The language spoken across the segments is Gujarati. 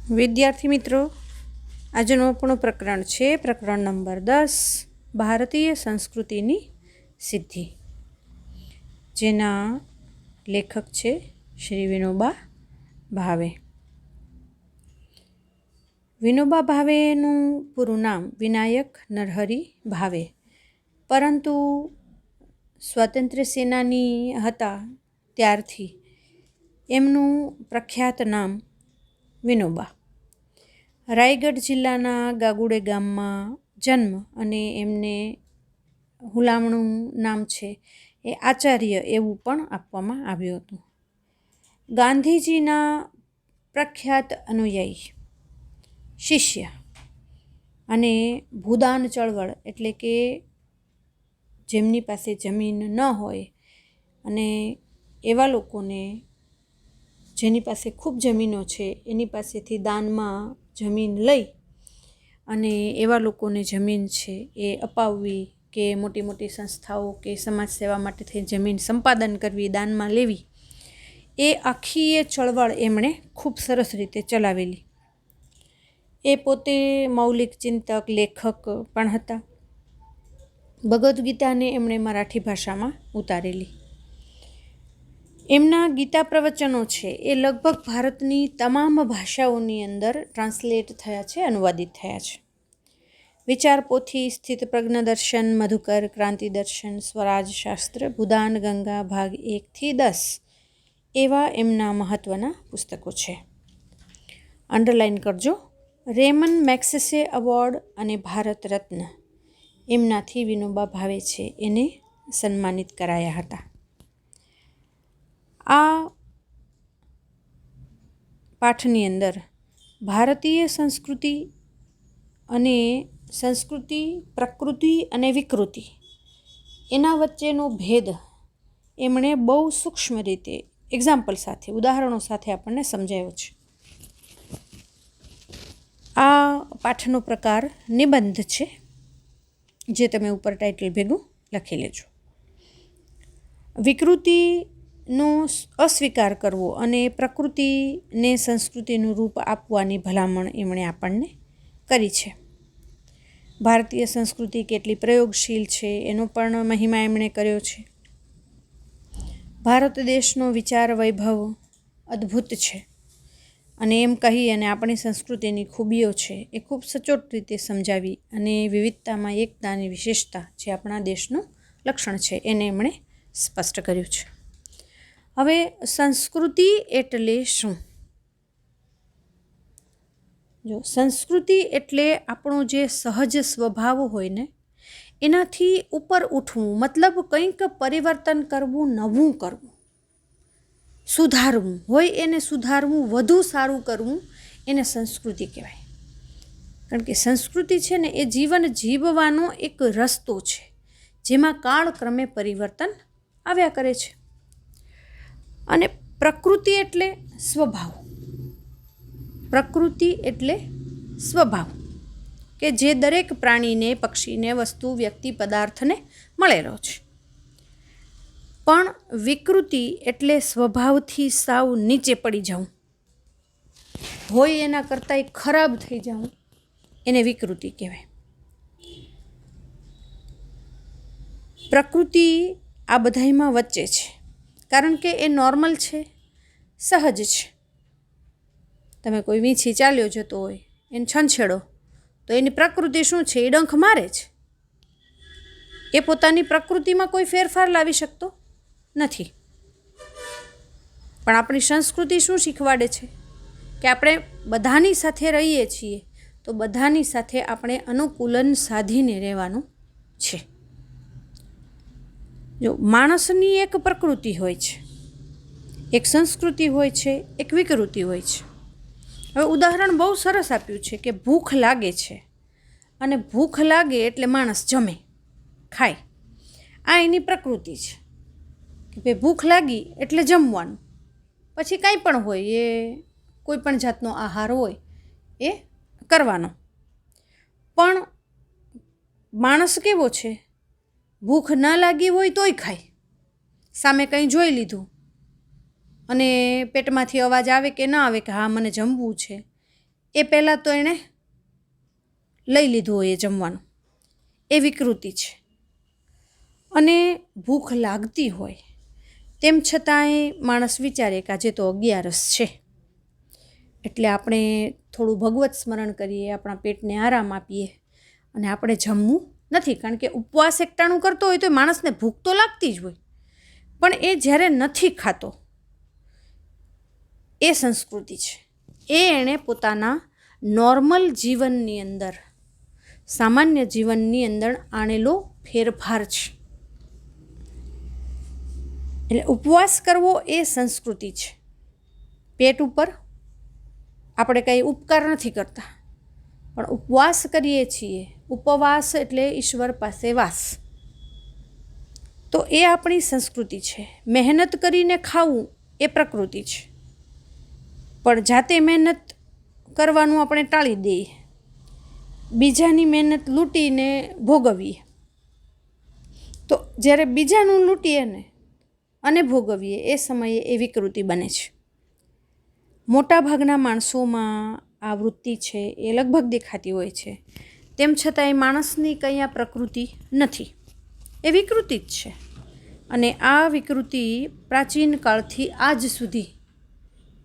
વિદ્યાર્થી મિત્રો, આજનું આપણું પ્રકરણ છે પ્રકરણ નંબર 10, ભારતીય સંસ્કૃતિની સિદ્ધિ, જેના લેખક છે શ્રી વિનોબા ભાવે. વિનોબા ભાવેનું પૂરું નામ વિનાયક નરહરી ભાવે, પરંતુ સ્વાતંત્ર્ય સેનાની હતા ત્યારથી એમનું પ્રખ્યાત નામ વિનોબા. રાયગઢ જિલ્લાના ગાગુડે ગામમાં જન્મ અને એમને હુલામણું નામ છે એ આચાર્ય એવું પણ આપવામાં આવ્યું હતું. ગાંધીજીના પ્રખ્યાત અનુયાયી, શિષ્ય અને ભૂદાન ચળવળ એટલે કે જેમની પાસે જમીન ન હોય અને એવા લોકોને જેની પાસે ખૂબ જમીનો છે એની પાસેથી દાનમાં જમીન લઈ અને એવા લોકોને જમીન છે એ અપાવવી કે મોટી મોટી સંસ્થાઓ કે સમાજ સેવા માટે થઈ જમીન સંપાદન કરવી, દાનમાં લેવી, એ આખી એ ચળવળ એમણે ખૂબ સરસ રીતે ચલાવેલી. એ પોતે મૌલિક ચિંતક, લેખક પણ હતા. ભગવદ્ ગીતાને એમણે મરાઠી ભાષામાં ઉતારેલી. એમના ગીતા પ્રવચનો છે એ લગભગ ભારતની તમામ ભાષાઓની અંદર ટ્રાન્સલેટ થયા છે, અનુવાદિત થયા છે. વિચાર પોથી, સ્થિત પ્રજ્ઞ દર્શન, મધુકર, ક્રાંતિ દર્શન, સ્વરાજ શાસ્ત્ર, ભૂદાન ગંગા ભાગ 1 થી 10 એવા એમના મહત્ત્વના પુસ્તકો છે. અંડરલાઇન કરજો. રેમન મેગ્સેસે એવોર્ડ અને ભારત રત્ન એમનાથી વિનોબા ભાવે છે એને સન્માનિત કરાયા હતા. આ પાઠની અંદર ભારતીય સંસ્કૃતિ અને સંસ્કૃતિ, પ્રકૃતિ અને વિકૃતિ એના વચ્ચેનો ભેદ એમણે બહુ સૂક્ષ્મ રીતે એક્ઝામ્પલ સાથે, ઉદાહરણો સાથે આપણને સમજાવ્યો છે. આ પાઠનો પ્રકાર નિબંધ છે, જે તમે ઉપર ટાઇટલ ભેગું લખી લેજો. વિકૃતિનો અસ્વીકાર કરવો અને પ્રકૃતિને સંસ્કૃતિનું રૂપ આપવાની ભલામણ એમણે આપણને કરી છે. ભારતીય સંસ્કૃતિ કેટલી પ્રયોગશીલ છે એનો પણ મહિમા એમણે કર્યો છે. ભારત દેશનો વિચાર વૈભવ અદ્ભુત છે અને એમ કહી અને આપણી સંસ્કૃતિની ખૂબીઓ છે એ ખૂબ સચોટ રીતે સમજાવી અને વિવિધતામાં એકતાની વિશેષતા જે આપણા દેશનું લક્ષણ છે એને એમણે સ્પષ્ટ કર્યું છે. હવે સંસ્કૃતિ એટલે શું? જો સંસ્કૃતિ એટલે આપણો જે સહજ સ્વભાવ હોય ને એનાથી ઉપર ઉઠવું, મતલબ કંઈક પરિવર્તન કરવું, નવું કરવું, સુધારવું હોય એને સુધારવું, વધુ સારું કરવું, એને સંસ્કૃતિ કહેવાય. કારણ કે સંસ્કૃતિ છે ને એ જીવન જીવવાનો એક રસ્તો છે જેમાં કાળક્રમે પરિવર્તન આવ્યા કરે છે. અને પ્રકૃતિ એટલે સ્વભાવ. પ્રકૃતિ એટલે સ્વભાવ કે જે દરેક પ્રાણીને, પક્ષીને, વસ્તુ, વ્યક્તિ, પદાર્થને મળેલો છે. પણ વિકૃતિ એટલે સ્વભાવથી સાવ નીચે પડી જવું, હોય એના કરતાંય ખરાબ થઈ જવું, એને વિકૃતિ કહેવાય. પ્રકૃતિ આ બધાયમાં વચ્ચે છે, કારણ કે એ નોર્મલ છે, સહજ છે. તમે કોઈ વીંછી ચાલ્યો જતો હોય એને છંછેડો તો એની પ્રકૃતિ શું છે? એ ડંખ મારે છે. એ પોતાની પ્રકૃતિમાં કોઈ ફેરફાર લાવી શકતો નથી. પણ આપણી સંસ્કૃતિ શું શીખવાડે છે કે આપણે બધાની સાથે રહીએ છીએ તો બધાની સાથે આપણે અનુકૂલન સાધીને રહેવાનું છે. જો માણસની એક પ્રકૃતિ હોય છે, એક સંસ્કૃતિ હોય છે, એક વિકૃતિ હોય છે. હવે ઉદાહરણ બહુ સરસ આપ્યું છે કે ભૂખ લાગે છે અને ભૂખ લાગે એટલે માણસ જમે, ખાય. આ એની પ્રકૃતિ છે કે ભાઈ ભૂખ લાગી એટલે જમવાનું. પછી કાંઈ પણ હોય, એ કોઈ પણ જાતનો આહાર હોય એ કરવાનો. પણ માણસ કેવો છે? ભૂખ ન લાગી હોય તોય ખાય. સામે કંઈ જોઈ લીધું અને પેટમાંથી અવાજ આવે કે ન આવે કે હા મને જમવું છે, એ પહેલાં તો એણે લઈ લીધું હોય એ જમવાનું, એ વિકૃતિ છે. અને ભૂખ લાગતી હોય તેમ છતાંય માણસ વિચારે કે આજે તો 11 છે, એટલે આપણે થોડું ભગવત સ્મરણ કરીએ, આપણા પેટને આરામ આપીએ અને આપણે જમવું નથી. કારણ કે ઉપવાસ એકટાણું કરતો હોય તો માણસને ભૂખ તો લાગતી જ હોય, પણ એ જ્યારે નથી ખાતો એ સંસ્કૃતિ છે. એ એણે પોતાના નોર્મલ જીવનની અંદર, સામાન્ય જીવનની અંદર આણેલો ફેરફાર છે. એટલે ઉપવાસ કરવો એ સંસ્કૃતિ છે. પેટ ઉપર આપણે કંઈ ઉપકાર નથી કરતા, પણ ઉપવાસ કરીએ છીએ. ઉપવાસ એટલે ઈશ્વર પાસે વાસ. તો એ આપણી સંસ્કૃતિ છે. મહેનત કરીને ખાવું એ પ્રકૃતિ છે, પણ જાતે મહેનત કરવાનું આપણે ટાળી દઈએ, બીજાની મહેનત લૂંટીને ભોગવીએ. તો જ્યારે બીજાનું લૂંટીએ ને અને ભોગવીએ એ સમયે એ વિકૃતિ બને છે. મોટાભાગના માણસોમાં આ વૃત્તિ છે એ લગભગ દેખાતી હોય છે, તેમ છતાં એ માણસની કંઈ આ પ્રકૃતિ નથી, એ વિકૃતિ જ છે. અને આ વિકૃતિ પ્રાચીન કાળથી આજ સુધી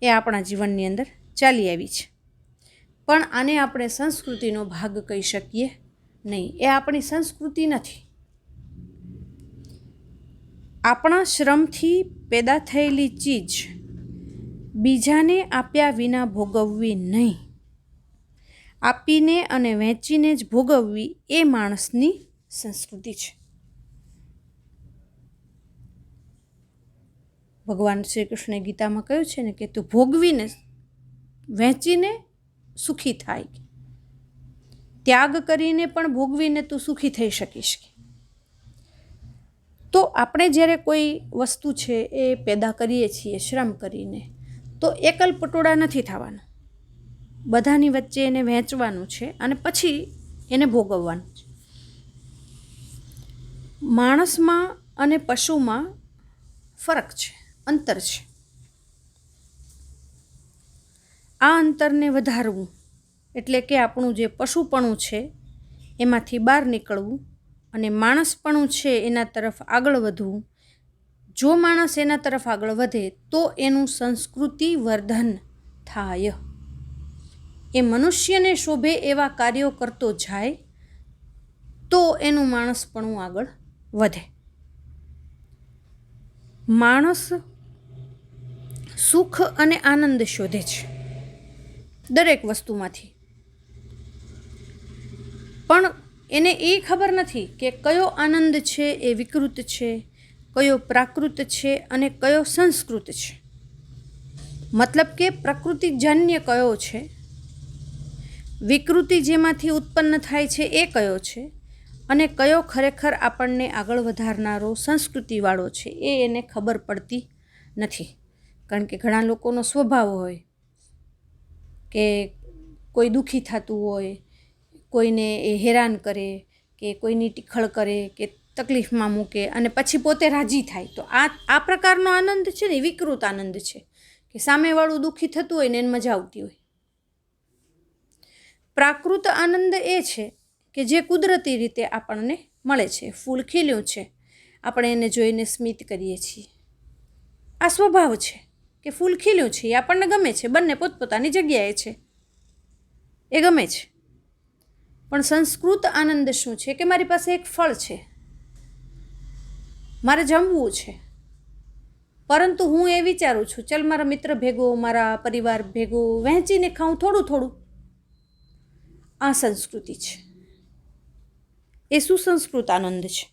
એ આપણા જીવનની અંદર ચાલી આવી છે. પણ આને આપણે સંસ્કૃતિનો ભાગ કહી શકીએ નહીં. એ આપણી સંસ્કૃતિ નથી. આપણા શ્રમથી પેદા થયેલી ચીજ બીજાને આપ્યા વિના ભોગવવી નહીં, આપીને અને વહેંચીને જ ભોગવવી એ માણસની સંસ્કૃતિ છે. ભગવાન શ્રી કૃષ્ણે ગીતામાં કહ્યું છે ને કે તું ભોગવીને વહેંચીને સુખી થાય, ત્યાગ કરીને પણ ભોગવીને તું સુખી થઈ શકીશ. તો આપણે જ્યારે કોઈ વસ્તુ છે એ પેદા કરીએ છીએ શ્રમ કરીને, તો એકલ પટોળા નથી થવાનું, બધાની વચ્ચે એને વહેંચવાનું છે અને પછી એને ભોગવવાનું છે. માણસમાં અને પશુમાં ફરક છે, અંતર છે. આ અંતરને વધારવું એટલે કે આપણું જે પશુપણું છે એમાંથી બહાર નીકળવું અને માણસપણું છે એના તરફ આગળ વધવું. જો માણસ એના તરફ આગળ વધે તો એનું સંસ્કૃતિ વર્ધન થાય. એ મનુષ્યને શોભે એવા કાર્યો કરતો જાય તો એનું માણસપણું આગળ વધે. માણસ સુખ અને આનંદ શોધે છે દરેક વસ્તુમાંથી, પણ એને એ ખબર નથી કે કયો આનંદ છે એ વિકૃત છે, કયો પ્રાકૃત છે અને કયો સંસ્કૃત છે. મતલબ કે પ્રકૃતિજન્ય કયો છે, વિકૃતિ જેમાંથી ઉત્પન્ન થાય છે એ કયો છે, અને કયો ખરેખર આપણને આગળ વધારનારો સંસ્કૃતિવાળો છે એ એને ખબર પડતી નથી. કારણ કે ઘણા લોકોનો સ્વભાવ હોય કે કોઈ દુઃખી થતું હોય, કોઈને એ હેરાન કરે કે કોઈની ટીખળ કરે કે તકલીફમાં મૂકે અને પછી પોતે રાજી થાય. તો આ પ્રકારનો આનંદ છે ને વિકૃત આનંદ છે કે સામેવાળું દુઃખી થતું હોય ને એને મજા આવતી હોય. પ્રાકૃત આનંદ એ છે કે જે કુદરતી રીતે આપણને મળે છે. ફૂલ ખીલ્યું છે, આપણે એને જોઈને સ્મિત કરીએ છીએ. આ સ્વભાવ છે કે ફૂલ ખીલ્યું છે એ આપણને ગમે છે, બંને પોતપોતાની જગ્યાએ છે, એ ગમે છે. પણ સંસ્કૃત આનંદ શું છે કે મારી પાસે એક ફળ છે, મારે જમવું છે, પરંતુ હું એ વિચારું છું ચલ મારા મિત્ર ભેગો, મારા પરિવાર ભેગો વહેંચીને ખાઉં થોડું થોડું. આ સંસ્કૃતિ છે, એ સુસંસ્કૃત આનંદ છે.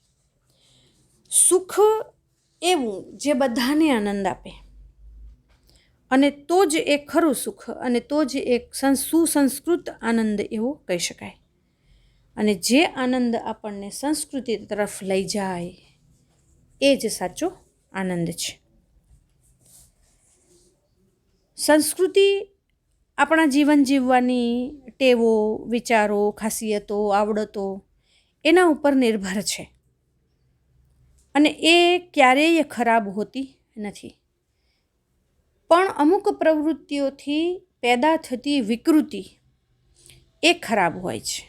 સુખ એવું જે બધાને આનંદ આપે, અને તો જ એ ખરું સુખ અને તો જ એક સુસંસ્કૃત આનંદ એવો કહી શકાય. અને જે આનંદ આપણને સંસ્કૃતિ તરફ લઈ જાય એ જ સાચો આનંદ છે. સંસ્કૃતિ આપણા જીવન જીવવાની ટેવો, વિચારો, ખાસિયતો, આવડતો એના ઉપર નિર્ભર છે અને એ ક્યારેય ખરાબ હોતી નથી. પણ અમુક પ્રવૃત્તિઓથી પેદા થતી વિકૃતિ એ ખરાબ હોય છે.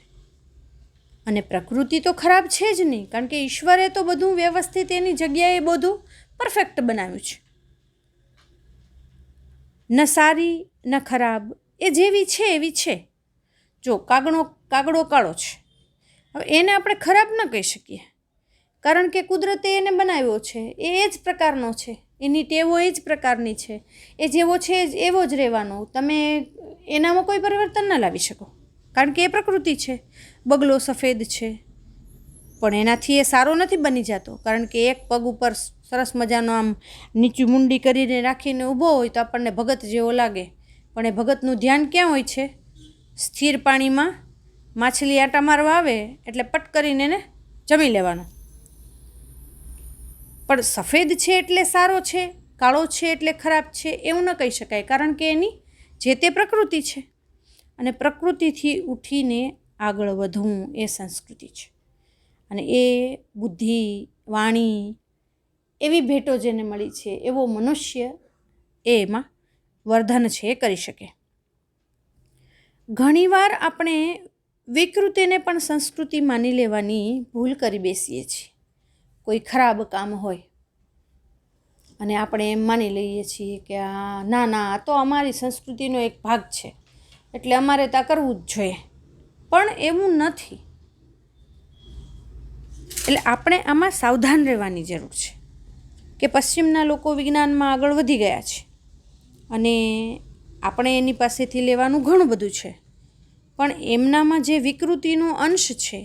અને પ્રકૃતિ તો ખરાબ છે જ નહીં, કારણ કે ઈશ્વરે તો બધું વ્યવસ્થિત એની જગ્યાએ બધું પરફેક્ટ બનાવ્યું છે. ન સારી ન ખરાબ, એ જેવી છે એવી છે. જો કાગડો કાળો છે, હવે એને આપણે ખરાબ ન કહી શકીએ, કારણ કે કુદરતે એને બનાવ્યો છે, એ જ પ્રકારનો છે, એની ટેવો એ જ પ્રકારની છે, એ જેવો છે એવો જ રહેવાનો. તમે એનામાં કોઈ પરિવર્તન ન લાવી શકો, કારણ કે એ પ્રકૃતિ છે. બગલો સફેદ છે, પણ એનાથી એ સારો નથી બની જતો, કારણ કે એક પગ ઉપર સરસ મજાનો આમ નીચી મુંડી કરીને રાખીને ઊભો હોય તો આપણને ભગત જેવો લાગે, પણ એ ભગતનું ધ્યાન ક્યાં હોય છે? સ્થિર પાણીમાં માછલી આટા મારવા આવે એટલે પટ કરીને એને જમી લેવાનો. પણ સફેદ છે એટલે સારો છે, કાળો છે એટલે ખરાબ છે એવું ન કહી શકાય, કારણ કે એની જે તે પ્રકૃતિ છે. અને પ્રકૃતિથી ઉઠીને આગળ વધવું એ સંસ્કૃતિ છે. અને એ બુદ્ધિ, વાણી એવી ભેટો જેને મળી છે, એવો મનુષ્ય એમાં વર્ધન છે એ કરી શકે. ઘણીવાર આપણે વિકૃતિને પણ સંસ્કૃતિ માની લેવાની ભૂલ કરી બેસીએ છીએ. કોઈ ખરાબ કામ હોય અને આપણે એમ માની લઈએ છીએ કે ના આ તો અમારી સંસ્કૃતિનો એક ભાગ છે, એટલે અમારે તો કરવું જ જોઈએ. પણ એવું નથી. એટલે આપણે આમાં સાવધાન રહેવાની જરૂર છે કે પશ્ચિમના લોકો વિજ્ઞાનમાં આગળ વધી ગયા છે અને આપણે એની પાસેથી લેવાનું ઘણું બધું છે, પણ એમનામાં જે વિકૃતિનો અંશ છે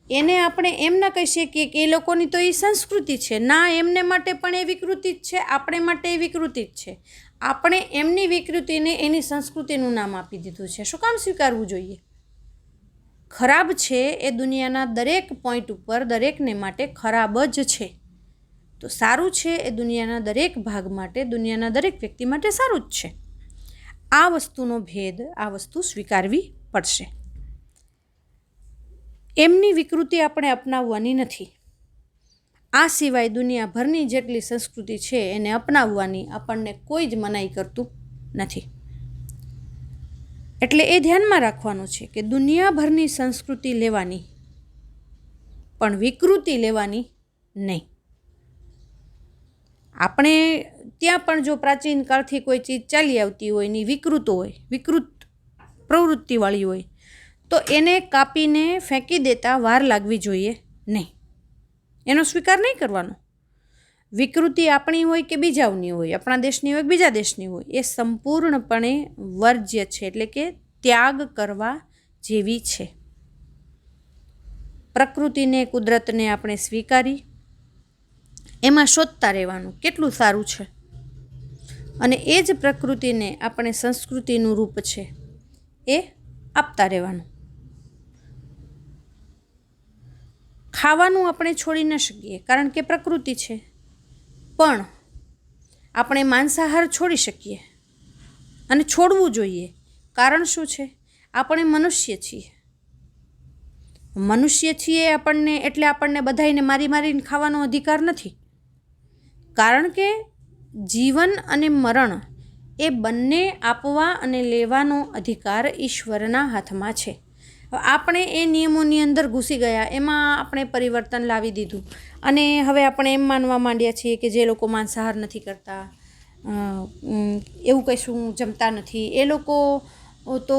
એને આપણે એમ ના કહી શકીએ કે એ લોકોની તો એ સંસ્કૃતિ છે. ના, એમને માટે પણ એ વિકૃતિ જ છે, આપણે માટે એ વિકૃતિ જ છે. આપણે એમની વિકૃતિને એની સંસ્કૃતિનું નામ આપી દીધું છે. શું કામ સ્વીકારવું જોઈએ? ખરાબ છે એ દુનિયાના દરેક પોઈન્ટ ઉપર દરેકને માટે ખરાબ જ છે, તો સારું છે એ દુનિયાના દરેક ભાગ માટે, દુનિયાના દરેક વ્યક્તિ માટે સારું જ છે. આ વસ્તુનો ભેદ, આ વસ્તુ સ્વીકારવી પડશે. એમની વિકૃતિ આપણે અપનાવવાની નથી. આ સિવાય દુનિયાભરની જેટલી સંસ્કૃતિ છે એને અપનાવવાની આપણને કોઈ જ મનાઈ કરતું નથી. એટલે એ ધ્યાનમાં રાખવાનું છે કે દુનિયાભરની સંસ્કૃતિ લેવાની, પણ વિકૃતિ લેવાની નહીં. આપણે ત્યાં પણ જો પ્રાચીન કાળથી કોઈ ચીજ ચાલી આવતી હોય, એની વિકૃત પ્રવૃત્તિવાળી હોય, તો એને કાપીને ફેંકી દેતા વાર લાગવી જોઈએ નહીં. એનો સ્વીકાર નહીં કરવાનો. વિકૃતિ આપણી હોય કે બીજાની હોય, આપણા દેશની હોય કે બીજા દેશની હોય, એ સંપૂર્ણપણે વર્જ્ય છે, એટલે કે ત્યાગ કરવા જેવી છે. પ્રકૃતિને, કુદરતને આપણે સ્વીકારી એમાં શોધતા રહેવાનું કેટલું સારું છે, અને એ જ પ્રકૃતિને આપણે સંસ્કૃતિનું રૂપ છે એ આપતા રહેવાનું. ખાવાનું આપણે છોડી ન શકીએ, કારણ કે પ્રકૃતિ છે, પણ આપણે માંસાહાર છોડી શકીએ અને છોડવું જોઈએ. કારણ શું છે? આપણે મનુષ્ય છીએ. મનુષ્ય છીએ આપણને, એટલે આપણને બધાઈને મારીને ખાવાનો અધિકાર નથી, કારણ કે જીવન અને મરણ એ બંને આપવા અને લેવાનો અધિકાર ઈશ્વરના હાથમાં છે. આપણે એ નિયમોની અંદર ઘૂસી ગયા, એમાં આપણે પરિવર્તન લાવી દીધું અને હવે આપણે એમ માનવા માંડ્યા છીએ કે જે લોકો માંસાહાર નથી કરતા, એવું કશું જમતા નથી, એ લોકો તો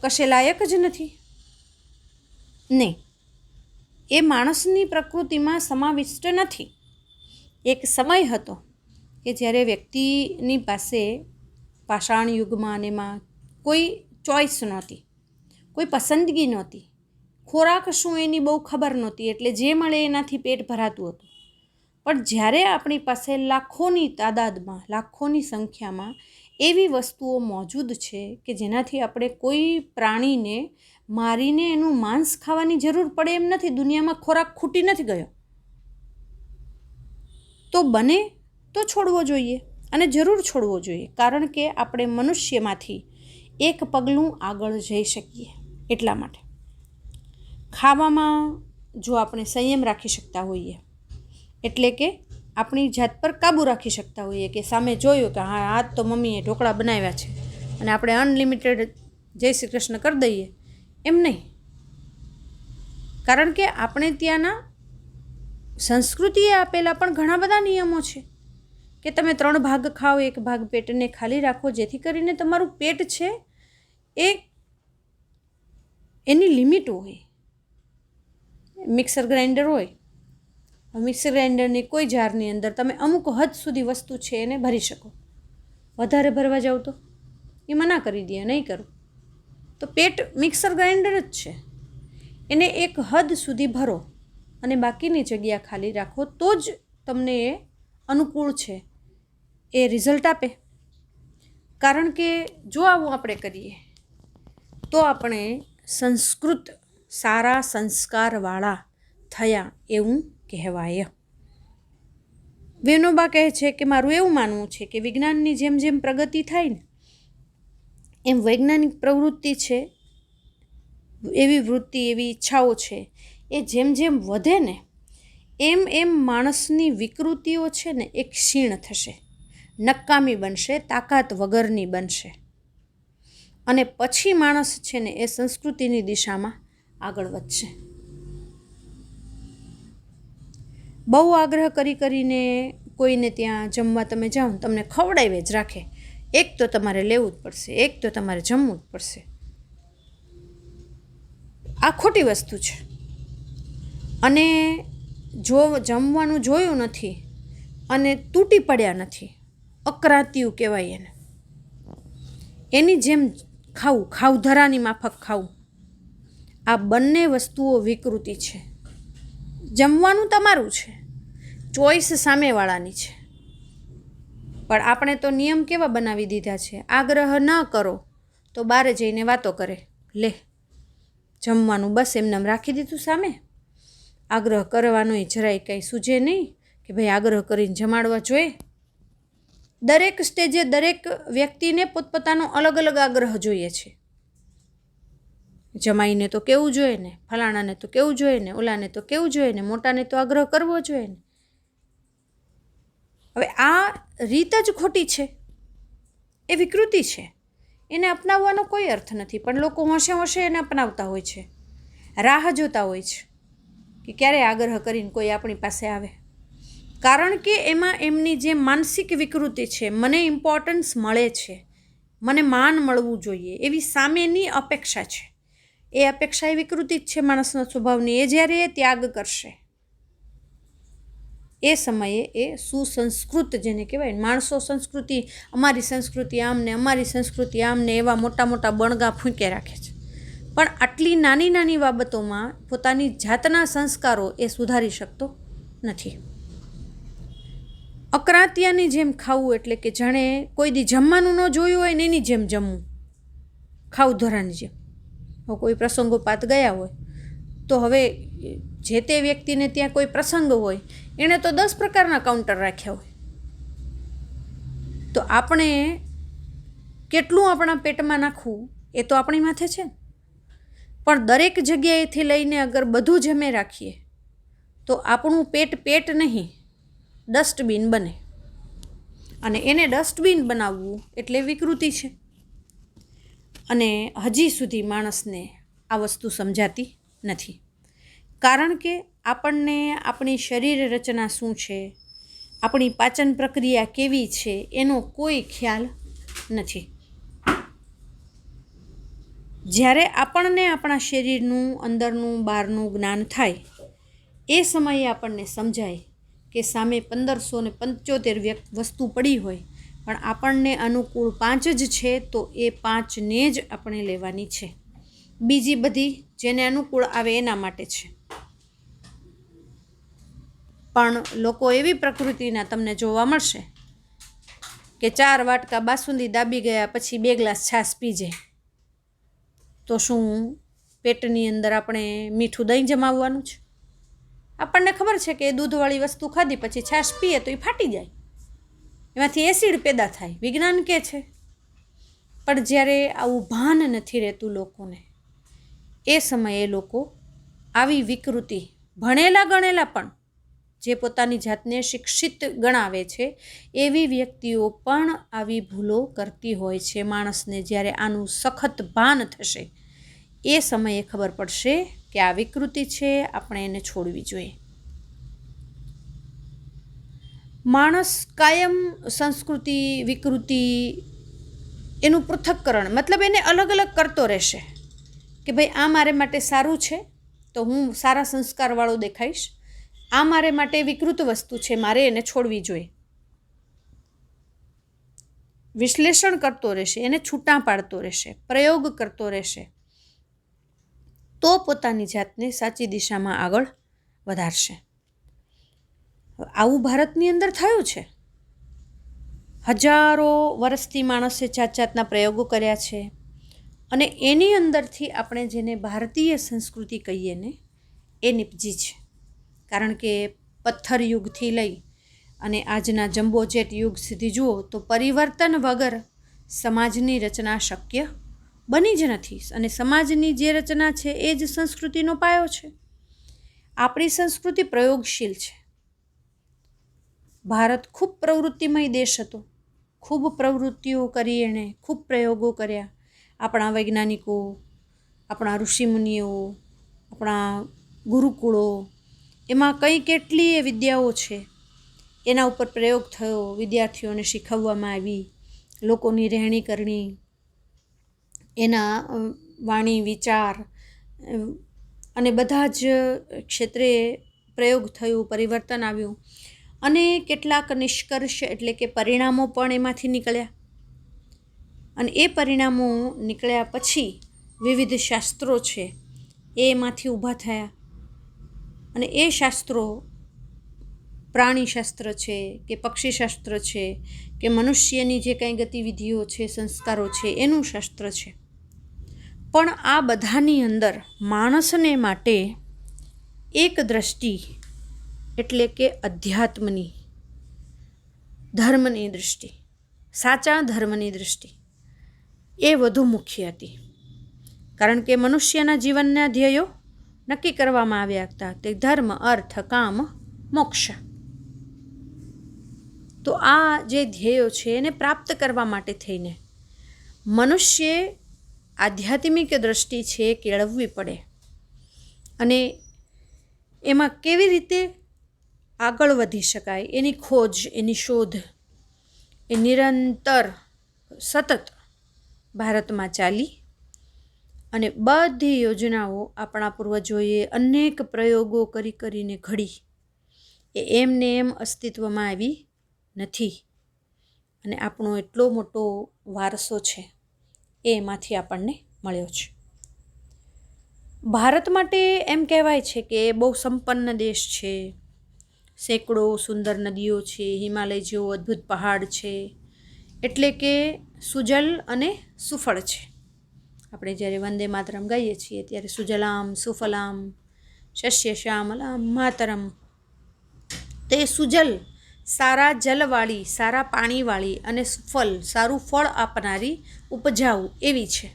કશે લાયક જ નથી. નહીં, એ માણસની પ્રકૃતિમાં સમાવિષ્ટ નથી. એક સમય હતો કે જ્યારે વ્યક્તિની પાસે પાષાણ યુગમાં અને એમાં કોઈ ચોઈસ નહોતી, કોઈ પસંદગી નહોતી, ખોરાક શું એની બહુ ખબર નહોતી, એટલે જે મળે એનાથી પેટ ભરાતું હતું. પણ જ્યારે આપણી પાસે લાખોની તાદાદમાં, લાખોની સંખ્યામાં એવી વસ્તુઓ મોજૂદ છે કે જેનાથી આપણે કોઈ પ્રાણીને મારીને એનું માંસ ખાવાની જરૂર પડે એમ નથી, દુનિયામાં ખોરાક ખૂટી નથી ગયો, તો બને તો છોડવો જોઈએ અને જરૂર છોડવો જોઈએ, કારણ કે આપણે મનુષ્યમાંથી એક પગલું આગળ જઈ શકીએ. એટલા માટે ખાવામાં જો આપણે સંયમ રાખી શકતા હોઈએ, એટલે કે આપણી જાત પર કાબૂ રાખી શકતા હોઈએ, કે સામે જોયું કે હા તો મમ્મીએ ઢોકળા બનાવ્યા છે અને આપણે અનલિમિટેડ જય શ્રી કૃષ્ણ કરી દઈએ, એમ નહીં. કારણ કે આપણે ત્યાંના સંસ્કૃતિએ આપેલા પણ ઘણા બધા નિયમો છે કે તમે 3 ભાગ ખાઓ, 1 ભાગ પેટને ખાલી રાખો, જેથી કરીને તમારું પેટ છે એ એની લિમિટ હોય. મિક્સર ગ્રાઇન્ડર હોય, મિક્સર ગ્રાઇન્ડરની કોઈ જારની અંદર તમે અમુક હદ સુધી વસ્તુ છે એને ભરી શકો. વધારે ભરવા જાવ તો એ મના કરી દે, નહીં કરું. તો પેટ મિક્સર ગ્રાઇન્ડર જ છે, એને એક હદ સુધી ભરો અને બાકીની જગ્યા ખાલી રાખો, તો જ તમને એ અનુકૂળ છે, એ રિઝલ્ટ આપે. કારણ કે જો આવું આપણે કરીએ તો આપણે સંસ્કૃત, સારા સંસ્કારવાળા થયા એવું કહેવાય. વિનોબા કહે છે કે મારું એવું માનવું છે કે વિજ્ઞાનની જેમ જેમ પ્રગતિ થાય ને એમ વૈજ્ઞાનિક પ્રવૃત્તિ છે, એવી વૃત્તિ, એવી ઈચ્છાઓ છે, એ જેમ જેમ વધે ને એમ એમ માણસની વિકૃતિઓ છે ને એ ક્ષીણ થશે, નકામી બનશે, તાકાત વગરની બનશે. અને પછી માણસ છે ને એ સંસ્કૃતિની દિશામાં આગળ વધશે. બહુ આગ્રહ કરીને કોઈને ત્યાં જમવા તમે જાઓ, તમને ખવડાવે જ રાખે. એક તો તમારે લેવું જ પડશે, એક તો તમારે જમવું જ પડશે. આ ખોટી વસ્તુ છે. અને જો જમવાનું જોયું નથી અને તૂટી પડ્યા નથી, અક્રાંતિયું કહેવાય એને, એની જેમ ખાવું, ખાવધરાની માફક ખાવું, આ બંને વસ્તુઓ વિકૃતિ છે. જમવાનું તમારું છે, ચોઈસ સામેવાળાની છે, પણ આપણે તો નિયમ કેવા બનાવી દીધા છે, આગ્રહ ન કરો તો બારે જઈને વાતો કરે. લે, જમવાનું બસ એમને રાખી દીધું સામે. આગ્રહ કરવાનો જરાય કંઈ સૂઝે નહીં કે ભાઈ આગ્રહ કરીને જમાડવા જોઈએ. દરેક સ્ટેજે દરેક વ્યક્તિને પોતપોતાનો અલગ અલગ આગ્રહ જોઈએ છે. જમાઈને તો કેવું જોઈએ ને, ફલાણાને તો કેવું જોઈએ ને, ઓલાને તો કેવું જોઈએ ને, મોટાને તો આગ્રહ કરવો જોઈએ ને. હવે આ રીત જ ખોટી છે, એ વિકૃતિ છે, એને અપનાવવાનો કોઈ અર્થ નથી. પણ લોકો હોંશે હોંશે એને અપનાવતા હોય છે, રાહ જોતા હોય છે કે ક્યારે આગ્રહ કરીને કોઈ આપણી પાસે આવે. કારણ કે એમાં એમની જે માનસિક વિકૃતિ છે, મને ઇમ્પોર્ટન્સ મળે છે, મને માન મળવું જોઈએ એવી સામેની અપેક્ષા છે. એ અપેક્ષા એ વિકૃતિ જ છે માણસના સ્વભાવની. એ જ્યારે એ ત્યાગ કરશે એ સમયે એ સુસંસ્કૃત જેને કહેવાય ને, માણસો સંસ્કૃતિ, અમારી સંસ્કૃતિ આમ ને અમારી સંસ્કૃતિ આમ ને એવા મોટા મોટા બણગા ફૂંકે રાખે છે. પણ આટલી નાની નાની બાબતોમાં પોતાની જાતના સંસ્કારો એ સુધારી શકતો નથી. અક્રાંતિયાની જેમ ખાવું એટલે કે જાણે કોઈ દી જમવાનું ન જોયું હોય ને એની જેમ જમવું, ખાવધરાની જેમ. કોઈ પ્રસંગોપાત ગયા હોય તો હવે જે તે વ્યક્તિને ત્યાં કોઈ પ્રસંગ હોય, એણે તો 10 પ્રકારના કાઉન્ટર રાખ્યા હોય, તો આપણે કેટલું આપણા પેટમાં નાખવું એ તો આપણી માથે છે. પણ દરેક જગ્યાએથી લઈને અગર બધું જમે રાખીએ તો આપણું પેટ પેટ નહીં, ડસ્ટબિન બને. અને એને ડસ્ટબિન બનાવવું એટલે વિકૃતિ છે. અને હજી સુધી માણસને આ વસ્તુ સમજાતી નથી. કારણ કે આપણને આપણી શરીર રચના શું છે, આપણી પાચન પ્રક્રિયા કેવી છે એનો કોઈ ખ્યાલ નથી. જ્યારે આપણને આપણા શરીરનું અંદરનું બહારનું જ્ઞાન થાય એ સમયે આપણને સમજાય કે સામે 1575 વસ્તુ પડી હોય, પણ આપણને અનુકૂળ 5 જ છે, તો એ 5ને જ આપણે લેવાની છે. બીજી બધી જેને અનુકૂળ આવે એના માટે છે. પણ લોકો એવી પ્રકૃતિના તમને જોવા મળશે કે 4 વાટકા બાસુંદી દાબી ગયા પછી 2 ગ્લાસ છાશ પી જાય. તો શું પેટની અંદર આપણે મીઠું દહીં જમાવવાનું છે? આપણને ખબર છે કે દૂધવાળી વસ્તુ ખાધી પછી છાશ પીએ તો એ ફાટી જાય, એમાંથી એસિડ પેદા થાય, વિજ્ઞાન કહે છે. પણ જ્યારે આવું ભાન નથી રહેતું લોકોને, એ સમયે લોકો આવી વિકૃતિ, ભણેલા ગણેલા પણ જે પોતાની જાતને શિક્ષિત ગણાવે છે એવી વ્યક્તિઓ પણ આવી ભૂલો કરતી હોય છે. માણસને જ્યારે આનું સખત ભાન થશે એ સમયે ખબર પડશે કે આ વિકૃતિ છે, આપણે એને છોડવી જોઈએ. માણસ કાયમ સંસ્કૃતિ વિકૃતિ એનું પૃથક્કરણ મતલબ એને અલગ અલગ કરતો રહેશે કે ભાઈ આ મારે માટે સારું છે તો હું સારા સંસ્કારવાળો દેખાઈશ, આ મારે માટે વિકૃત વસ્તુ છે, મારે એને છોડવી જોઈએ. વિશ્લેષણ કરતો રહેશે, એને છૂટા પાડતો રહેશે, પ્રયોગ કરતો રહેશે, તો પોતાની જાતને સાચી દિશામાં આગળ વધારશે. આવું ભારતની અંદર થયું છે. હજારો વર્ષથી માણસે જાત જાતના પ્રયોગો કર્યા છે અને એની અંદરથી આપણે જેને ભારતીય સંસ્કૃતિ કહીએ ને એ નિપજી છે. કારણ કે પથ્થર યુગથી લઈ અને આજના જમ્બો જેટ યુગ સુધી જુઓ તો પરિવર્તન વગર સમાજની રચના શક્ય બની જ નથી. અને સમાજની જે રચના છે એ જ સંસ્કૃતિનો પાયો છે. આપણી સંસ્કૃતિ પ્રયોગશીલ છે. ભારત ખૂબ પ્રવૃત્તિમય દેશ હતો. ખૂબ પ્રવૃત્તિઓ કરી, એણે ખૂબ પ્રયોગો કર્યા. આપણા વૈજ્ઞાનિકો, આપણા ઋષિમુનિઓ, આપણા ગુરુકુળો, એમાં કઈ કેટલીય વિદ્યાઓ છે એના ઉપર પ્રયોગ થયો, વિદ્યાર્થીઓને શીખવવામાં આવી, લોકોની રહેણી કરણી, એના વાણી વિચાર અને બધા જ ક્ષેત્રે પ્રયોગ થયું, પરિવર્તન આવ્યું અને કેટલાક નિષ્કર્ષ એટલે કે પરિણામો પણ એમાંથી નીકળ્યા. અને એ પરિણામો નીકળ્યા પછી વિવિધ શાસ્ત્રો છે એમાંથી ઊભા થયા. અને એ શાસ્ત્રો પ્રાણીશાસ્ત્ર છે કે પક્ષીશાસ્ત્ર છે કે મનુષ્યની જે કંઈ ગતિવિધિઓ છે, સંસ્કારો છે, એનું શાસ્ત્ર છે. પણ આ બધાની અંદર માણસને માટે એક દ્રષ્ટિ એટલે કે અધ્યાત્મની, ધર્મની દૃષ્ટિ, સાચા ધર્મની દૃષ્ટિ એ વધુ મુખ્ય હતી. કારણ કે મનુષ્યના જીવનના ધ્યેયો નક્કી કરવામાં આવ્યા હતા, તે ધર્મ, અર્થ, કામ, મોક્ષ. તો આ જે ધ્યેયો છે એને પ્રાપ્ત કરવા માટે થઈને મનુષ્યે આધ્યાત્મિક દ્રષ્ટિ છે કેળવવી પડે. અને એમાં કેવી રીતે આગળ વધી શકાય એની ખોજ, એની શોધ એ નિરંતર સતત ભારતમાં ચાલી. અને બધી યોજનાઓ આપણા પૂર્વજોએ અનેક પ્રયોગો કરી કરીને ઘડી, એ એમને એમ અસ્તિત્વમાં આવી નથી. અને આપણો એટલો મોટો વારસો છે એ એમાંથી આપણને મળ્યો છે. ભારત માટે એમ કહેવાય છે કે બહુ સંપન્ન દેશ છે. સેંકડો સુંદર નદીઓ છે, હિમાલય જેવો અદ્ભુત પહાડ છે, એટલે કે સુજલ અને સુફળ છે. આપણે જ્યારે વંદે માતરમ ગાઈએ છીએ ત્યારે સુજલામ સુફલામ શસ્ય શ્યામલામ માતરમ, તે સુજલ સારા જલવાળી, સારા પાણીવાળી અને સુફલ સારું ફળ આપનારી, ઉપજાઉ એવી છે.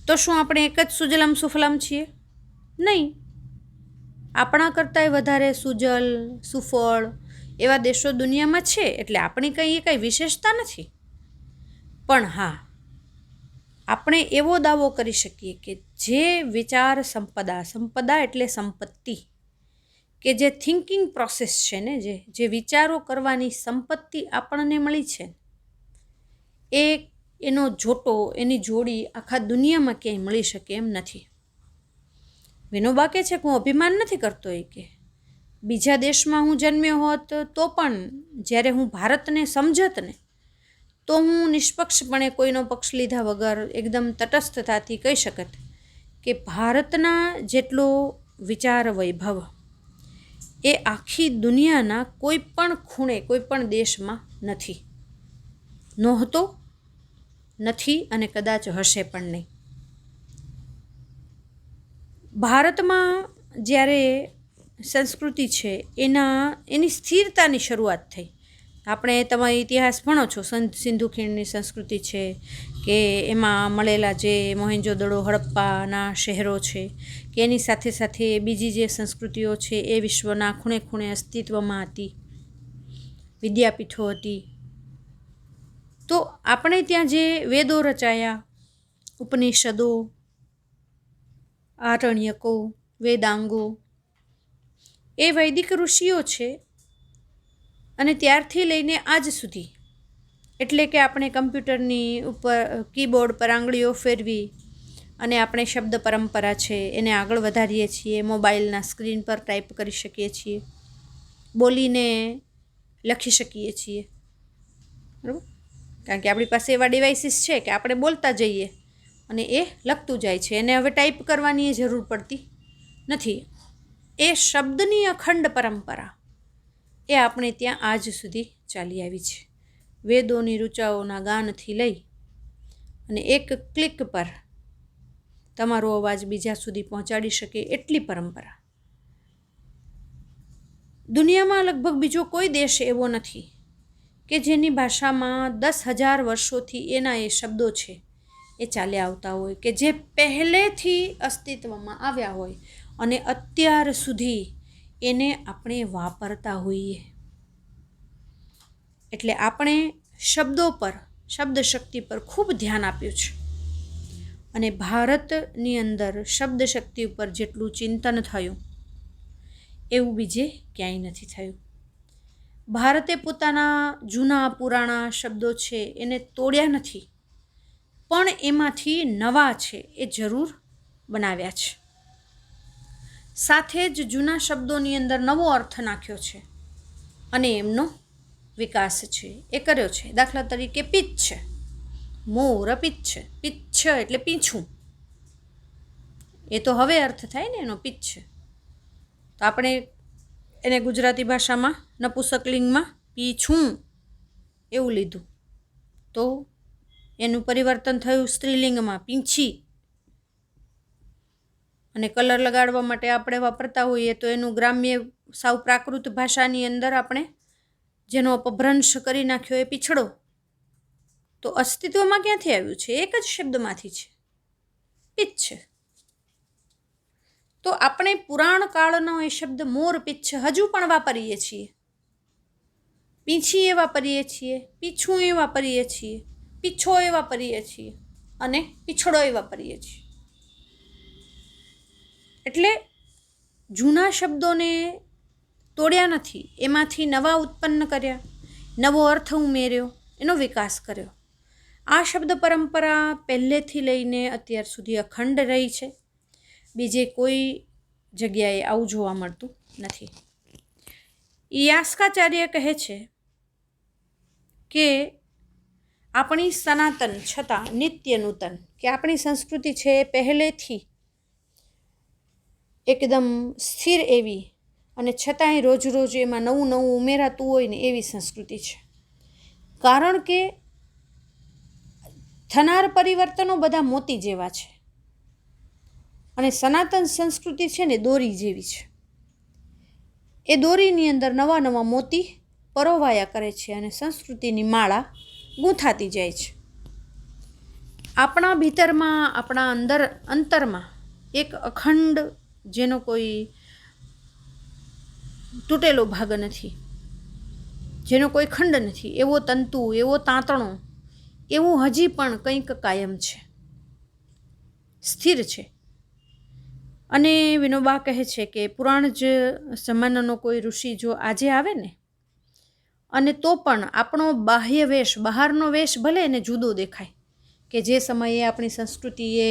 તો શું આપણે એક જ સુજલામ સુફલામ છીએ? નહીં. આપણા કરતાંય વધારે સુજલ સુફળ એવા દેશો દુનિયામાં છે. એટલે આપણી કંઈ વિશેષતા નથી. પણ હા, આપણે એવો દાવો કરી શકીએ કે જે વિચાર સંપદા, સંપદા એટલે સંપત્તિ, કે જે થિંકિંગ પ્રોસેસ છે ને, જે વિચારો કરવાની સંપત્તિ આપણને મળી છે, એનો જોટો, એની જોડી આખા દુનિયામાં ક્યાંય મળી શકે એમ નથી. વિનોબા કહે છે કે હું અભિમાન નથી કરતો, એ કે બીજા દેશમાં હું જન્મ્યો હોત તો પણ જ્યારે હું ભારતને સમજત ને તો હું નિષ્પક્ષપણે કોઈનો પક્ષ લીધા વગર એકદમ તટસ્થતાથી કહી શકત કે ભારતના જેટલો વિચાર વૈભવ એ આખી દુનિયાના કોઈ પણ ખૂણે, કોઈ પણ દેશમાં નથી, નહોતો, નથી અને કદાચ હશે પણ નહીં. ભારતમાં જ્યારે સંસ્કૃતિ છે એની સ્થિરતાની શરૂઆત થઈ. આપણે તમે ઇતિહાસ ભણો છો, સિંધુ ખીણની સંસ્કૃતિ છે કે એમાં મળેલા જે મોહેંજો-દડો, હડપ્પાના શહેરો છે કે એની સાથે સાથે બીજી જે સંસ્કૃતિઓ છે એ વિશ્વના ખૂણે ખૂણે અસ્તિત્વમાં હતી, વિદ્યાપીઠો હતી. તો આપણે ત્યાં જે વેદો રચાયા, ઉપનિષદો, આરણ્યકો, વેદાંગો એ વૈદિક ઋષિઓ છે. અને ત્યારથી લઈને આજ સુધી, એટલે કે આપણે કમ્પ્યુટરની ઉપર કીબોર્ડ પર આંગળીઓ ફેરવી અને આપણે શબ્દ પરંપરા છે એને આગળ વધારીએ છીએ. મોબાઈલના સ્ક્રીન પર ટાઈપ કરી શકીએ છીએ, બોલીને લખી શકીએ છીએ, બરાબર. કારણ કે આપણી પાસે એવા ડિવાઇસીસ છે કે આપણે બોલતા જઈએ અને એ લખતું જાય છે. એને હવે ટાઈપ કરવાની જરૂર પડતી નથી. એ શબ્દની અખંડ પરંપરા એ આપણે ત્યાં આજ સુધી ચાલી આવી છે. વેદોની ઋચાઓના ગાનથી લઈ અને એક ક્લિક પર તમારો અવાજ બીજા સુધી પહોંચાડી શકે એટલી પરંપરા. દુનિયામાં લગભગ બીજો કોઈ દેશ એવો નથી કે જેની ભાષામાં 10,000 વર્ષોથી એના એ શબ્દો છે એ ચાલ્યા આવતા હોય, કે જે પહેલેથી અસ્તિત્વમાં આવ્યા હોય અને અત્યાર સુધી એને આપણે વાપરતા હોઈએ. એટલે આપણે શબ્દો પર, શબ્દ શક્તિ પર ખૂબ ધ્યાન આપ્યું છે. અને ભારતની અંદર શબ્દ શક્તિ ઉપર જેટલું ચિંતન થયું એવું બીજે ક્યાંય નથી થયું. ભારતે પોતાના જૂના પુરાણા શબ્દો છે એને તોડ્યા નથી, પણ એમાંથી નવા છે એ જરૂર બનાવ્યા છે. સાથે જ જૂના શબ્દોની અંદર નવો અર્થ નાખ્યો છે અને એમનો વિકાસ છે એ કર્યો છે. દાખલા તરીકે પીચ્છ, મોર પીચ્છ, પીચ્છ એટલે પીછું, એ તો હવે અર્થ થાય ને એનો પીચ્છ. તો આપણે એને ગુજરાતી ભાષામાં નપુંસકલિંગમાં પીછું એવું લીધું, તો એનું પરિવર્તન થયું સ્ત્રીલિંગમાં પીંછી. અને કલર લગાડવા માટે આપણે વાપરતા હોઈએ તો એનું ગ્રામ્ય સાવ પ્રાકૃત ભાષાની અંદર આપણે જેનો અપભ્રંશ કરી નાખ્યો એ પીછડો. તો અસ્તિત્વમાં ક્યાંથી આવ્યું છે? એક જ શબ્દમાંથી છે, પીચ્છ. તો આપણે પુરાણ કાળનો એ શબ્દ મોર પીચ્છ હજુ પણ વાપરીએ છીએ. પીંછી એ વાપરીએ છીએ, પીછું એ વાપરીએ છીએ, પીછો એ વાપરીએ છીએ અને પીછડો એ વાપરીએ છીએ. એટલે જૂના શબ્દોને તોડ્યા નથી, એમાંથી નવા ઉત્પન્ન કર્યા, નવો અર્થ ઉમેર્યો, એનો વિકાસ કર્યો. આ શબ્દ પરંપરા પહેલેથી લઈને અત્યાર સુધી અખંડ રહી છે. બીજે કોઈ જગ્યાએ આવું જોવા મળતું નથી. યાસ્કાચાર્ય કહે છે કે આપણી સનાતન છતાં નિત્ય નૂતન, કે આપણી સંસ્કૃતિ છે એ પહેલેથી એકદમ સ્થિર એવી અને છતાંય રોજ રોજ એમાં નવું નવું ઉમેરાતું હોય ને એવી સંસ્કૃતિ છે. કારણ કે થનાર પરિવર્તનો બધા મોતી જેવા છે અને સનાતન સંસ્કૃતિ છે ને દોરી જેવી છે. એ દોરીની અંદર નવા નવા મોતી પરોવાયા કરે છે અને સંસ્કૃતિની માળા ગૂંથાતી જાય છે. આપણા ભીતરમાં, આપણા અંતરમાં એક અખંડ, જેનો કોઈ તૂટેલો ભાગ નથી, જેનો કોઈ ખંડ નથી, એવો તંતુ, એવો તાંતણો, એવું હજી પણ કંઈક કાયમ છે, સ્થિર છે. અને વિનોબા કહે છે કે પુરાણ જ સમાનનો કોઈ ઋષિ જો આજે આવે ને, અને તો પણ આપણો બાહ્ય વેશ, બહારનો વેશ ભલે એને જુદો દેખાય, કે જે સમયે આપણી સંસ્કૃતિએ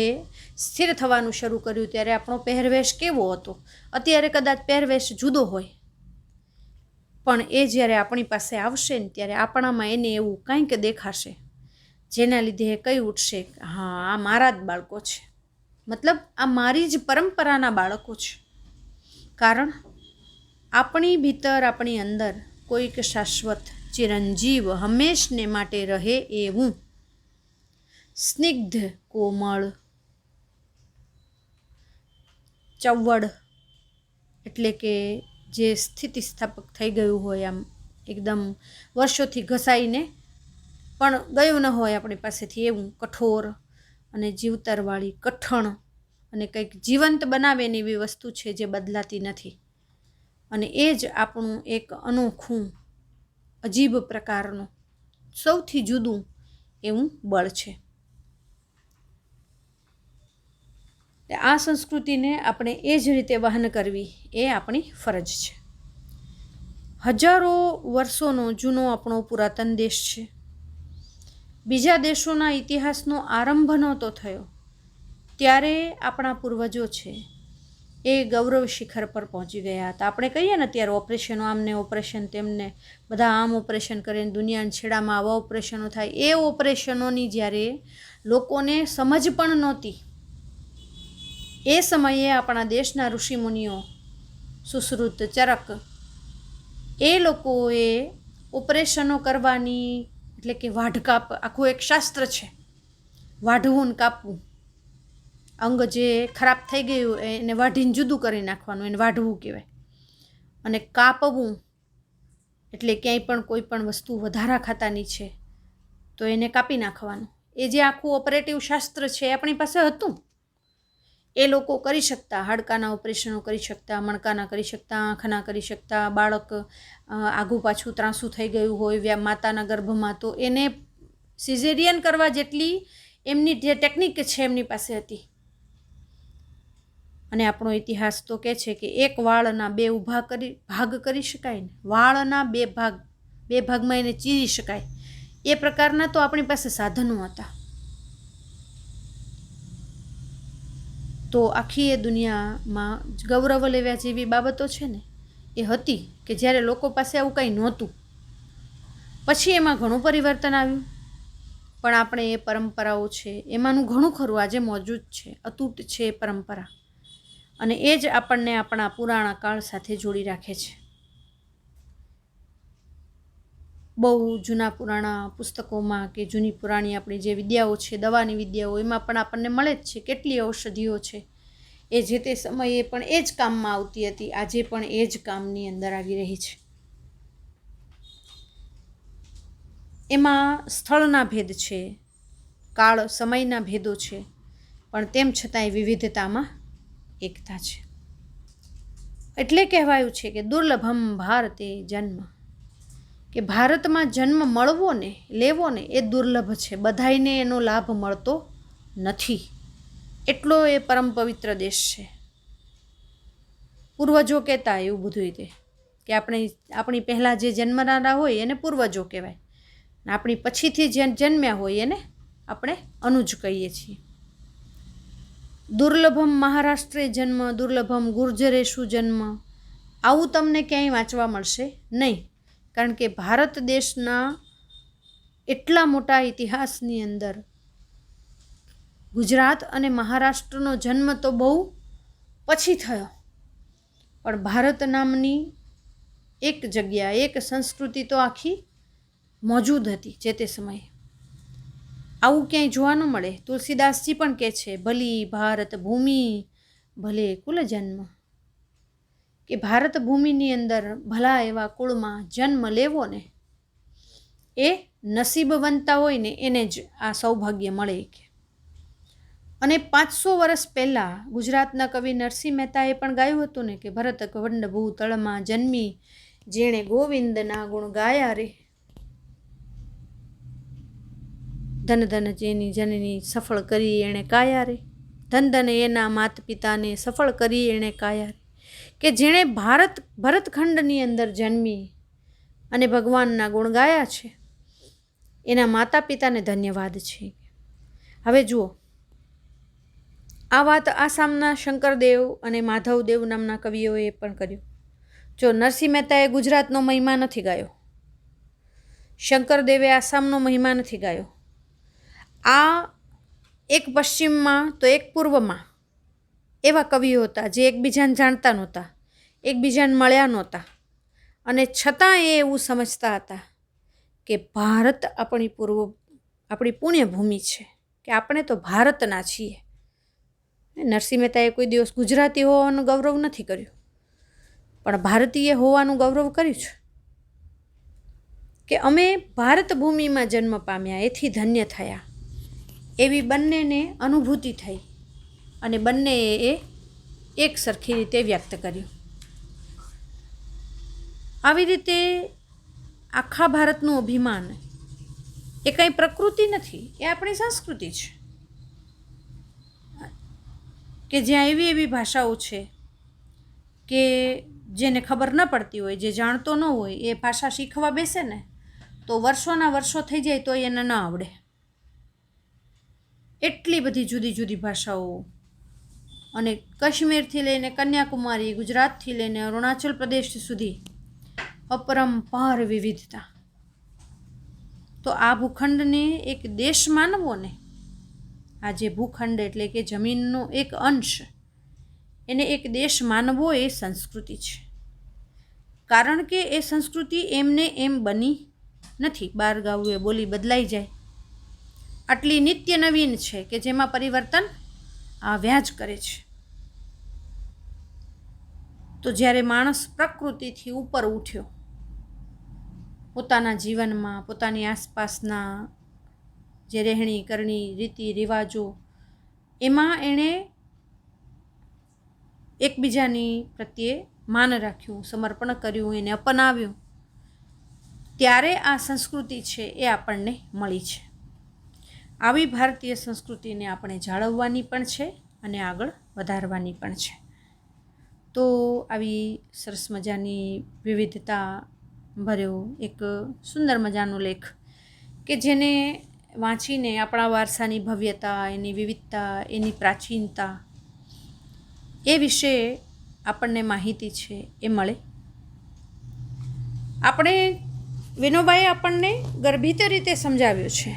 સ્થિર થવાનું શરૂ કર્યું ત્યારે આપણો પહેરવેશ કેવો હતો, અત્યારે કદાચ પહેરવેશ જુદો હોય, પણ એ જ્યારે આપણી પાસે આવશે ને ત્યારે આપણામાં એને એવું કંઈક દેખાશે જેના લીધે એ કહી ઉઠશે, હા આ મારા જ બાળકો છે, મતલબ આ મારી જ પરંપરાના બાળકો છે. કારણ આપણી ભીતર, આપણી અંદર કોઈક શાશ્વત, ચિરંજીવ, હંમેશને માટે રહે એવું સ્નિગ્ધ, કોમળ, ચવડ, એટલે કે જે સ્થિતિસ્થાપક થઈ ગયું હોય, આમ એકદમ વર્ષોથી ઘસાઈને પણ ગયું ન હોય આપણી પાસેથી એવું કઠોર અને જીવતરવાળી, કઠણ અને કંઈક જીવંત બનાવે ને એવી વસ્તુ છે જે બદલાતી નથી. અને એ જ આપણું એક અનોખું, અજીબ પ્રકારનું, સૌથી જુદું એવું બળ છે. આ સંસ્કૃતિને આપણે એ જ રીતે વહન કરવી એ આપણી ફરજ છે. હજારો વર્ષોનો જૂનો આપણો પુરાતન દેશ છે. બીજા દેશોના ઇતિહાસનો આરંભ નહોતો થયો ત્યારે આપણા પૂર્વજો છે એ ગૌરવ શિખર પર પહોંચી ગયા હતા. આપણે કહીએ ને ત્યારે ઓપરેશનો આમને ઓપરેશન તેમને બધા આમ ઓપરેશન કરીને દુનિયાના છેડામાં આવા ઓપરેશનો થાય, એ ઓપરેશનોની જ્યારે લોકોને સમજ પણ નહોતી એ સમયે આપણા દેશના ઋષિમુનિઓ સુશ્રુત ચરક એ લોકોએ ઓપરેશનો કરવાની, એટલે કે વાઢકાપ આખું એક શાસ્ત્ર છે. વાઢવું ને કાપવું, અંગ જે ખરાબ થઈ ગયું એને વાઢીને જુદું કરી નાખવાનું, એને વાઢવું કહેવાય. અને કાપવું એટલે ક્યાંય પણ કોઈ પણ વસ્તુ વધારા ખાતાની છે તો એને કાપી નાખવાનું. એ જે આખું ઓપરેટિવ શાસ્ત્ર છે એ આપણી પાસે હતું. એ લોકો કરી શકતા, હાડકાના ઓપરેશનો કરી શકતા, મણકાના કરી શકતા, આંખના કરી શકતા. બાળક આઘું પાછું ત્રાંસું થઈ ગયું હોય માતાના ગર્ભમાં તો એને સિઝેરિયન કરવા જેટલી એમની જે ટેકનિક છે એમની પાસે હતી. અને આપણો ઇતિહાસ તો કહે છે કે એક વાળના બે ઊભા કરી ભાગ કરી શકાય ને, વાળના બે ભાગમાં એને ચીરી શકાય, એ પ્રકારના તો આપણી પાસે સાધનો હતા. તો આખી એ દુનિયામાં ગૌરવ લેવા જેવી બાબતો છે ને એ હતી કે જ્યારે લોકો પાસે આવું કંઈ નહોતું. પછી એમાં ઘણું પરિવર્તન આવ્યું, પણ આપણે એ પરંપરાઓ છે એમાંનું ઘણું ખરું આજે મોજૂદ છે, અતૂટ છે એ પરંપરા. અને એ જ આપણને આપણા પુરાણા કાળ સાથે જોડી રાખે છે. બહુ જૂના પુરાણા પુસ્તકોમાં કે જૂની પુરાણી આપણી જે વિદ્યાઓ છે, દવાની વિદ્યાઓ, એમાં પણ આપણને મળે જ છે કેટલી ઔષધિઓ છે એ જે તે સમયે પણ એ જ કામમાં આવતી હતી, આજે પણ એ જ કામની અંદર આવી રહી છે. એમાં સ્થળના ભેદ છે, કાળ સમયના ભેદો છે, પણ તેમ છતાંય વિવિધતામાં એકતા છે. એટલે કહેવાયું છે કે દુર્લભમ ભારતે જન્મ, કે ભારતમાં જન્મ મળવો ને લેવો ને એ દુર્લભ છે, બધાયને એનો લાભ મળતો નથી. એટલો એ પરમ પવિત્ર દેશ છે. પૂર્વજો કહેતા એવું બધું તે કે આપણી પહેલાં જે જન્મનારા હોય એને પૂર્વજો કહેવાય, આપણી પછીથી જે જન્મ્યા હોય એને આપણે અનુજ કહીએ છીએ. દુર્લભમ મહારાષ્ટ્રે જન્મ, દુર્લભમ ગુર્જરેશુ જન્મ, આવું તમને ક્યાંય વાંચવા મળશે નહીં. કારણ કે ભારત દેશના એટલા મોટા ઇતિહાસની અંદર ગુજરાત અને મહારાષ્ટ્રનો જન્મ તો બહુ પછી થયો, પણ ભારત નામની એક જગ્યા, એક સંસ્કૃતિ તો આખી મોજૂદ હતી જે તે સમયે. આવું ક્યાંય જોવા ન મળે. તુલસીદાસજી પણ કહે છે, ભલી ભારત ભૂમિ ભલે કુલ જન્મ, કે ભારત ભૂમિની અંદર ભલા એવા કુળમાં જન્મ લેવો ને એ નસીબવંતા હોય ને એને જ આ સૌભાગ્ય મળે. કે અને 500 વર્ષ પહેલાં ગુજરાતના કવિ નરસિંહ મહેતાએ પણ ગાયું હતું ને કે ભરત ખંડ ભૂતળમાં જન્મી જેણે ગોવિંદના ગુણ ગાયા રે, ધન ધન જેની જનની સફળ કરી એણે કાયા રે, ધન ધન એના માત પિતાને સફળ કરી એણે કાયા રે. કે જેણે ભરતખંડની અંદર જન્મી અને ભગવાનના ગુણ ગાયા છે એના માતા પિતાને ધન્યવાદ છે. હવે જુઓ, આ વાત આસામના શંકરદેવ અને માધવદેવ નામના કવિઓએ પણ કર્યું. જો નરસિંહ મહેતાએ ગુજરાતનો મહિમા નથી ગાયો, શંકરદેવે આસામનો મહિમા નથી ગાયો, આ એક પશ્ચિમમાં તો એક પૂર્વમાં એવા કવિઓ હતા જે એકબીજાને જાણતા નહોતા, એકબીજાને મળ્યા નહોતા, અને છતાં એ એવું સમજતા હતા કે ભારત આપણી પુણ્યભૂમિ છે, કે આપણે તો ભારતના છીએ. નરસિંહ મહેતાએ કોઈ દિવસ ગુજરાતી હોવાનું ગૌરવ નથી કર્યું, પણ ભારતીય હોવાનું ગૌરવ કર્યું છે. કે અમે ભારત ભૂમિમાં જન્મ પામ્યા, એથી ધન્ય થયા, એવી બંનેને અનુભૂતિ થઈ અને બંનેએ એ એક સરખી રીતે વ્યક્ત કર્યું. આવી રીતે આખા ભારતનું અભિમાન એ કંઈ પ્રકૃતિ નથી, એ આપણી સંસ્કૃતિ છે. કે જ્યાં એવી એવી ભાષાઓ છે કે જેને ખબર ન પડતી હોય, જે જાણતો ન હોય, એ ભાષા શીખવા બેસે ને તો વર્ષોના વર્ષો થઈ જાય તો એને ન આવડે. એટલી બધી જુદી જુદી ભાષાઓ, અને કાશ્મીરથી લઈને કન્યાકુમારી, ગુજરાતથી લઈને અરુણાચલ પ્રદેશ સુધી અપરંપાર વિવિધતા. તો આ ભૂખંડને એક દેશ માનવો ને, આ જે ભૂખંડ એટલે કે જમીનનો એક અંશ, એને એક દેશ માનવો એ સંસ્કૃતિ છે. કારણ કે એ સંસ્કૃતિ એમને એમ બની નથી. બાર ગાવું એ બોલી બદલાઈ જાય, આટલી નિત્ય નવીન છે કે જેમાં પરિવર્તન આવ્યા જ કરે છે. તો જ્યારે માણસ પ્રકૃતિથી ઉપર ઉઠ્યો, પોતાના જીવનમાં પોતાની આસપાસના જે રહેણી કરણી, રીતિ રિવાજો, એમાં એણે એકબીજાની પ્રત્યે માન રાખ્યું, સમર્પણ કર્યું, એને અપનાવ્યું, ત્યારે આ સંસ્કૃતિ છે એ આપણને મળી છે. આવી ભારતીય સંસ્કૃતિને આપણે જાળવવાની પણ છે અને આગળ વધારવાની પણ છે. તો આવી સરસ મજાની વિવિધતા ભર્યો એક સુંદર મજાનો લેખ કે જેને વાંચીને આપણા વારસાની ભવ્યતા, એની વિવિધતા, એની પ્રાચીનતા, એ વિશે આપણને માહિતી છે એ મળે. આપણે વિનોબાએ આપણને ગર્ભિત રીતે સમજાવ્યું છે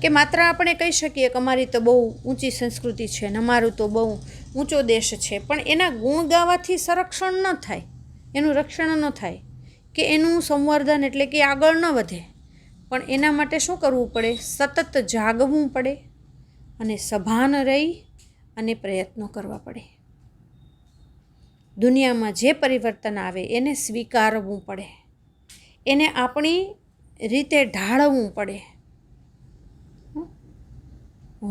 કે માત્ર આપણે કહી શકીએ કે અમારી તો બહુ ઊંચી સંસ્કૃતિ છે ને અમારું તો બહુ ઊંચો દેશ છે, પણ એના ગુણ ગાવાથી સંરક્ષણ ન થાય, એનું રક્ષણ ન થાય, કે એનું સંવર્ધન એટલે કે આગળ ન વધે. પણ એના માટે શું કરવું પડે? સતત જાગવું પડે અને સભાન રહી અને પ્રયત્નો કરવા પડે. દુનિયામાં જે પરિવર્તન આવે એને સ્વીકારવું પડે, એને આપણી રીતે ઢાળવું પડે.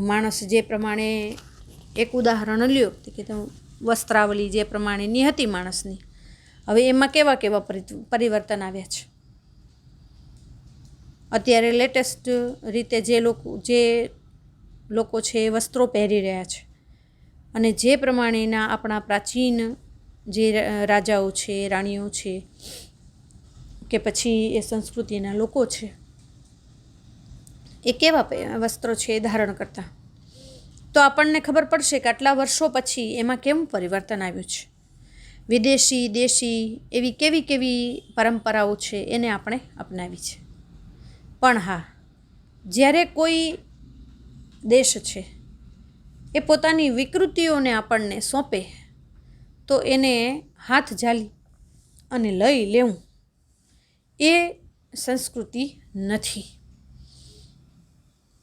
માણસ જે પ્રમાણે, એક ઉદાહરણ લ્યો કે વસ્ત્રાવલી જે પ્રમાણેની હતી માણસની, હવે એમાં કેવા કેવા પરિવર્તન આવ્યા છે. અત્યારે લેટેસ્ટ રીતે જે લોકો છે એ વસ્ત્રો પહેરી રહ્યા છે, અને જે પ્રમાણેના આપણા પ્રાચીન જે રાજાઓ છે, રાણીઓ છે, કે પછી એ સંસ્કૃતિના લોકો છે, એ કેવા વસ્ત્રો છે એ ધારણ કરતા, તો આપણને ખબર પડશે કે આટલા વર્ષો પછી એમાં કેવું પરિવર્તન આવ્યું છે. વિદેશી, દેશી એવી કેવી કેવી પરંપરાઓ છે એને આપણે અપનાવી છે. પણ હા, જ્યારે કોઈ દેશ છે એ પોતાની વિકૃતિઓને આપણને સોંપે તો એને હાથ ઝાલી અને લઈ લેવું એ સંસ્કૃતિ નથી.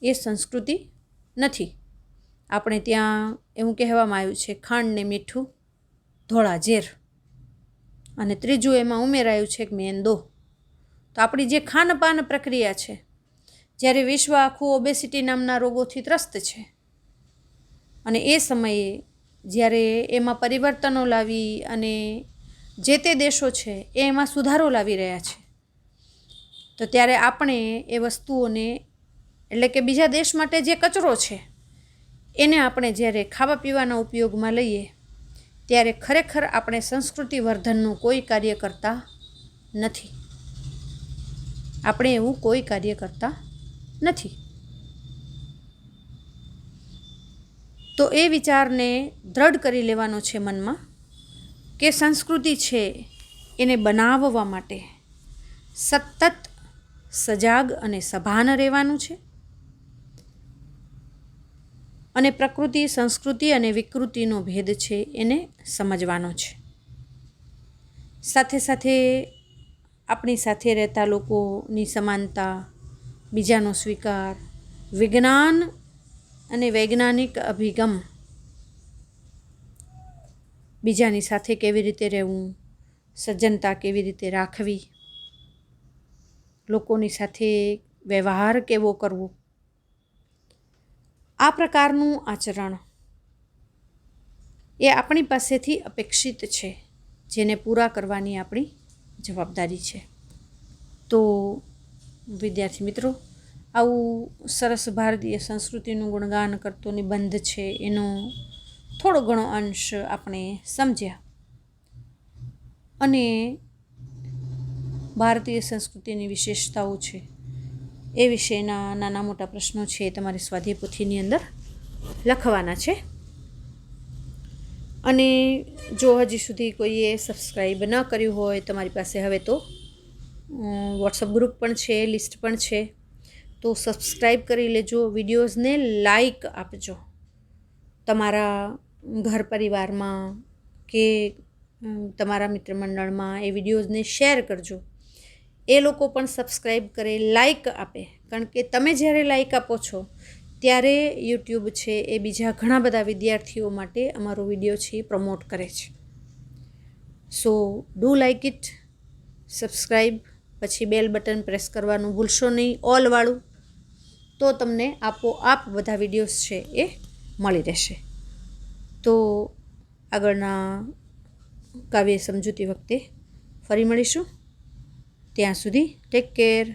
એ સંસ્કૃતિ નથી. આપણે ત્યાં એવું કહેવામાં આવ્યું છે, ખાંડ ને મીઠું ધોળા ઝેર, અને ત્રીજું એમાં ઉમેરાયું છે કે મેંદો. તો આપણી જે ખાનપાન પ્રક્રિયા છે, જ્યારે વિશ્વ આખું ઓબેસિટી નામના રોગોથી ત્રસ્ત છે, અને એ સમયે જ્યારે એમાં પરિવર્તનો લાવી અને જે તે દેશો છે એ એમાં સુધારો લાવી રહ્યા છે, તો ત્યારે આપણે એ વસ્તુઓને, એટલે કે બીજા દેશ માટે જે કચરો છે એને આપણે જ્યારે ખાવા પીવાના ઉપયોગમાં લઈએ, ત્યારે ખરેખર આપણે સંસ્કૃતિ વર્ધનનું કોઈ કાર્ય કરતા નથી. આપણે એવું કોઈ કાર્ય કરતા નથી. તો એ વિચારને દ્રઢ કરી લેવાનો છે મનમાં કે સંસ્કૃતિ છે એને બનાવવા માટે સતત સજાગ અને સભાન રહેવાનું છે, અને પ્રકૃતિ, સંસ્કૃતિ અને વિકૃતિનો ભેદ છે એને સમજવાનો છે. સાથે સાથે આપણી સાથે રહેતા લોકોની સમાનતા, બીજાનો સ્વીકાર, વિજ્ઞાન અને વૈજ્ઞાનિક અભિગમ, બીજાની સાથે કેવી રીતે રહેવું, સજ્જનતા કેવી રીતે રાખવી, લોકોની સાથે વ્યવહાર કેવો કરવો, આ પ્રકારનું આચરણ એ આપણી પાસેથી અપેક્ષિત છે, જેને પૂરા કરવાની આપણી જવાબદારી છે. તો વિદ્યાર્થી મિત્રો, આવું સરસ ભારતીય સંસ્કૃતિનું ગુણગાન કરતો નિબંધ છે એનો થોડો ઘણો અંશ આપણે સમજ્યા અને ભારતીય સંસ્કૃતિની વિશેષતાઓ છે એ વિશેના નાના મોટા પ્રશ્નો છે એ તમારી સ્વાધ્યાય પોથીની અંદર લખવાના છે. અને જો હજી સુધી કોઈએ સબસ્ક્રાઈબ ન કર્યું હોય તમારી પાસે હવે તો વોટ્સઅપ ગ્રુપ પણ છે, લિસ્ટ પણ છે, તો સબસ્ક્રાઈબ કરી લેજો. વિડીયોઝને લાઈક આપજો તમારા ઘર પરિવારમાં કે તમારા મિત્ર મંડળમાં એ વિડીયોઝને શેર કરજો. એ લોકો પણ સબસ્ક્રાઈબ કરે, લાઈક આપે, કારણ કે તમે જ્યારે લાઈક આપો છો ત્યારે યુટ્યુબ છે એ બીજા ઘણા બધા વિદ્યાર્થીઓ માટે અમારો વિડીયો છે એ પ્રમોટ કરે છે. સો ડુ લાઈક ઇટ, સબસ્ક્રાઈબ, પછી બેલ બટન પ્રેસ કરવાનું ભૂલશો નહીં, ઓલવાળું, તો તમને આપોઆપ બધા વિડીયોઝ છે એ મળી રહેશે. તો આગળના કાવ્ય સમજૂતી વખતે ફરી મળીશું. ત્યાં સુધી ટેક કેર.